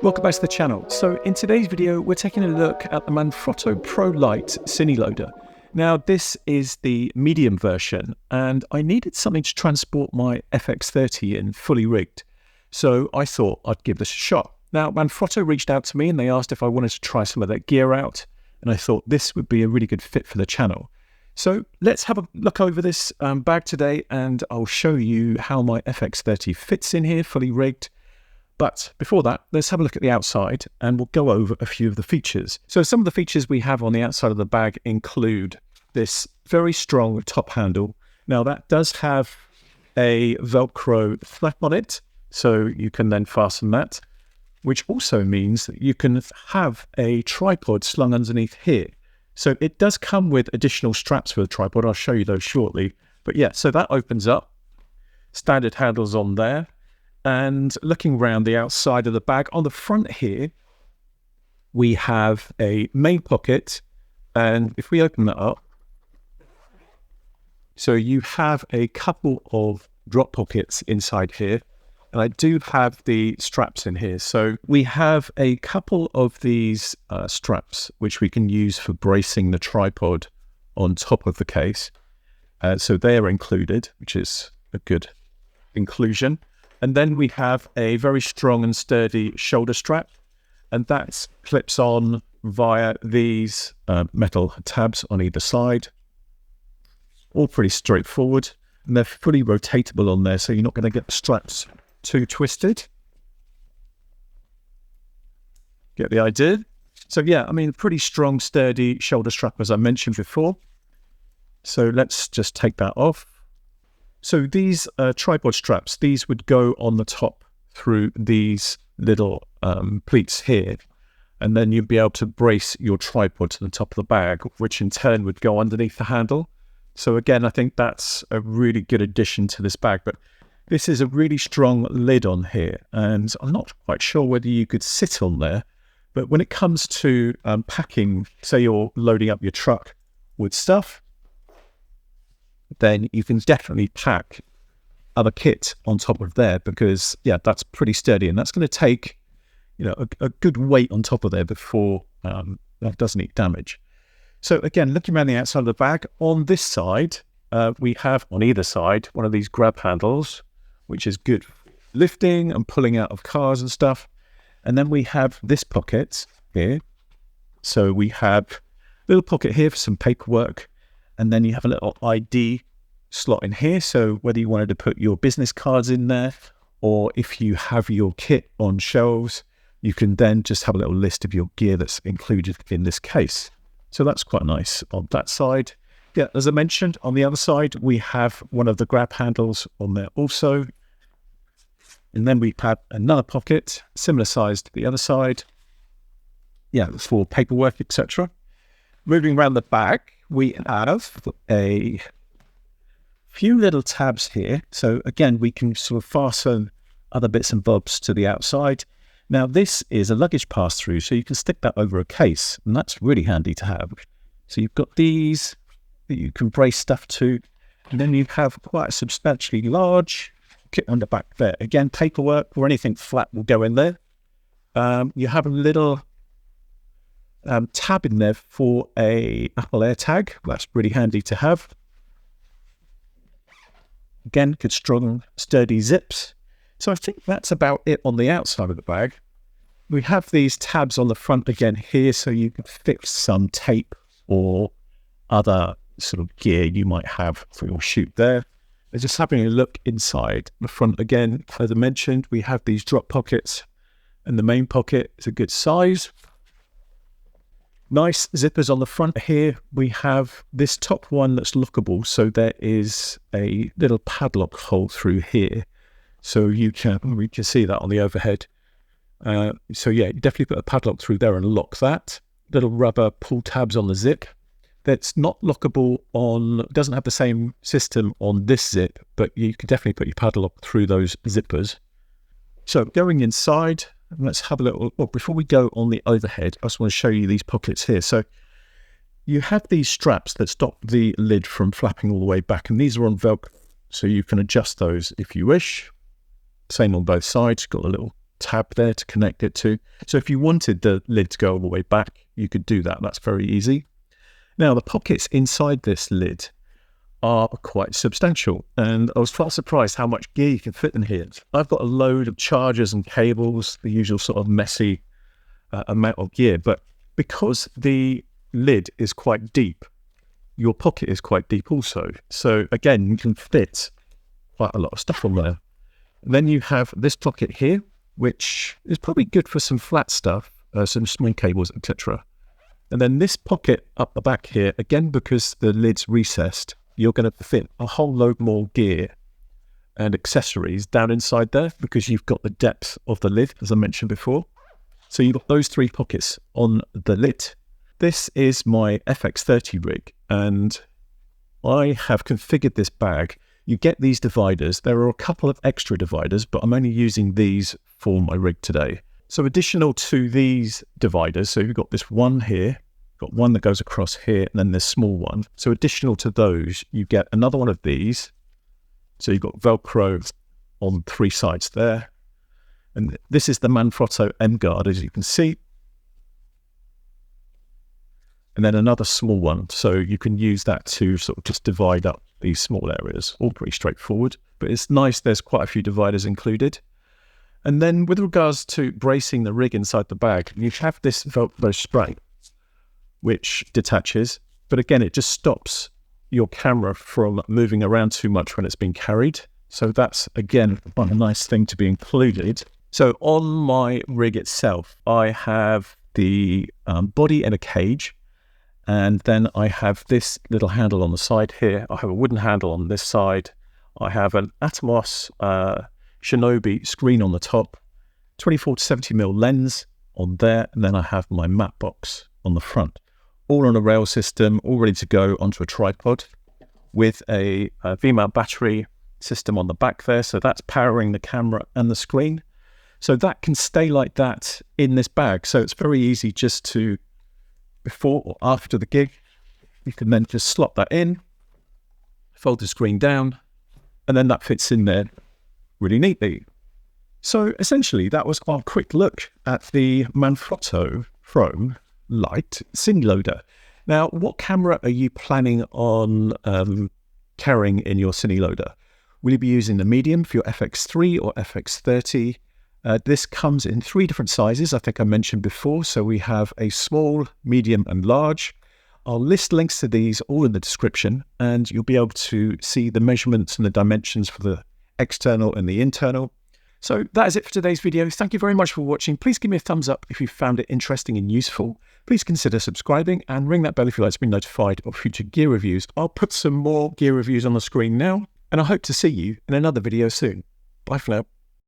Welcome back to the channel. So in today's video, we're taking a look at the Manfrotto Pro Lite Cineloader. Now this is the medium version and I needed something to transport my FX30 in fully rigged. So I thought I'd give this a shot. Now Manfrotto reached out to me and they asked if I wanted to try some of their gear out. And I thought this would be a really good fit for the channel. So let's have a look over this bag today and I'll show you how my FX30 fits in here fully rigged. But before that, let's have a look at the outside and we'll go over a few of the features. So some of the features we have on the outside of the bag include this very strong top handle. Now that does have a Velcro flap on it, so you can then fasten that, which also means that you can have a tripod slung underneath here. So it does come with additional straps for the tripod. I'll show you those shortly. But yeah, so that opens up. Standard handles on there. And looking around the outside of the bag, on the front here, we have a main pocket. And if we open that up, so you have a couple of drop pockets inside here. And I do have the straps in here. So we have a couple of these straps, which we can use for bracing the tripod on top of the case. So they're included, which is a good inclusion. And then we have a very strong and sturdy shoulder strap, and that clips on via these metal tabs on either side. All pretty straightforward, and they're fully rotatable on there, so you're not going to get the straps too twisted. Get the idea? So yeah, I mean, pretty strong, sturdy shoulder strap, as I mentioned before. So let's just take that off. So these tripod straps, these would go on the top through these little pleats here, and then you'd be able to brace your tripod to the top of the bag, which in turn would go underneath the handle. So again, I think that's a really good addition to this bag, but this is a really strong lid on here, and I'm not quite sure whether you could sit on there, but when it comes to packing, say you're loading up your truck with stuff, then you can definitely pack other kit on top of there because, yeah, that's pretty sturdy and that's going to take, you know, a good weight on top of there before that does need damage. So again, looking around the outside of the bag, on this side, we have on either side one of these grab handles, which is good for lifting and pulling out of cars and stuff. And then we have this pocket here. So we have a little pocket here for some paperwork. And then you have a little ID slot in here. So whether you wanted to put your business cards in there, or if you have your kit on shelves, you can then just have a little list of your gear that's included in this case. So that's quite nice on that side. Yeah, as I mentioned, on the other side, we have one of the grab handles on there also. And then we have another pocket, similar size to the other side. Yeah, for paperwork, etc. Moving around the back, we have a few little tabs here. So again, we can sort of fasten other bits and bobs to the outside. Now this is a luggage pass-through, so you can stick that over a case, and that's really handy to have. So you've got these that you can brace stuff to, and then you have quite a substantially large kit on the back there. Again, paperwork or anything flat will go in there. You have a little tab in there for a Apple AirTag. That's really handy to have. Again, good strong sturdy zips. So I think that's about it on the outside of the bag. We have these tabs on the front again here, so you can fix some tape or other sort of gear you might have for your shoot there. And just having a look inside the front again, as I mentioned, we have these drop pockets, and the main pocket is a good size. Nice zippers on the front here. We have this top one that's lockable, so there is a little padlock hole through here. So we can see that on the overhead. So yeah, definitely put a padlock through there and lock that. Little rubber pull tabs on the zip. That's not lockable on, doesn't have the same system on this zip, but you can definitely put your padlock through those zippers. So going inside, let's have a little look. Before we go on the overhead, I just want to show you these pockets here. So you have these straps that stop the lid from flapping all the way back, and these are on Velcro, so you can adjust those if you wish. Same on both sides. Got a little tab there to connect it to. So if you wanted the lid to go all the way back, you could do that. That's very easy. Now, the pockets inside this lid are quite substantial, and I was quite surprised how much gear you can fit in here. I've got a load of chargers and cables, the usual sort of messy amount of gear, but because the lid is quite deep, your pocket is quite deep also. So again, you can fit quite a lot of stuff on there. And then you have this pocket here, which is probably good for some flat stuff, some small cables, etc. And then this pocket up the back here, again, because the lid's recessed, you're going to fit a whole load more gear and accessories down inside there because you've got the depth of the lid, as I mentioned before. So you've got those 3 pockets on the lid. This is my FX30 rig, and I have configured this bag. You get these dividers. There are a couple of extra dividers, but I'm only using these for my rig today. So additional to these dividers, so you've got this one here, got one that goes across here, and then this small one. So additional to those, you get another one of these. So you've got Velcro on 3 sides there. And this is the Manfrotto M guard, as you can see. And then another small one. So you can use that to sort of just divide up these small areas. All pretty straightforward, but it's nice. There's quite a few dividers included. And then with regards to bracing the rig inside the bag, you have this Velcro spray, which detaches, but again, it just stops your camera from moving around too much when it's being carried. So that's, again, a nice thing to be included. So on my rig itself, I have the body in a cage, and then I have this little handle on the side here. I have a wooden handle on this side. I have an Atomos Shinobi screen on the top, 24 to 70mm lens on there, and then I have my matte box on the front. All on a rail system, all ready to go onto a tripod with a V-mount battery system on the back there. So that's powering the camera and the screen. So that can stay like that in this bag. So it's very easy just to, before or after the gig, you can then just slot that in, fold the screen down, and then that fits in there really neatly. So essentially that was our quick look at the Manfrotto Pro Lite Cineloader. Now, what camera are you planning on carrying in your Cineloader? Will you be using the medium for your FX3 or FX30? This comes in 3 different sizes, I think I mentioned before. So we have a small, medium, and large. I'll list links to these all in the description, and you'll be able to see the measurements and the dimensions for the external and the internal. So that is it for today's video. Thank you very much for watching. Please give me a thumbs up if you found it interesting and useful. Please consider subscribing and ring that bell if you'd like to be notified of future gear reviews. I'll put some more gear reviews on the screen now, and I hope to see you in another video soon. Bye for now.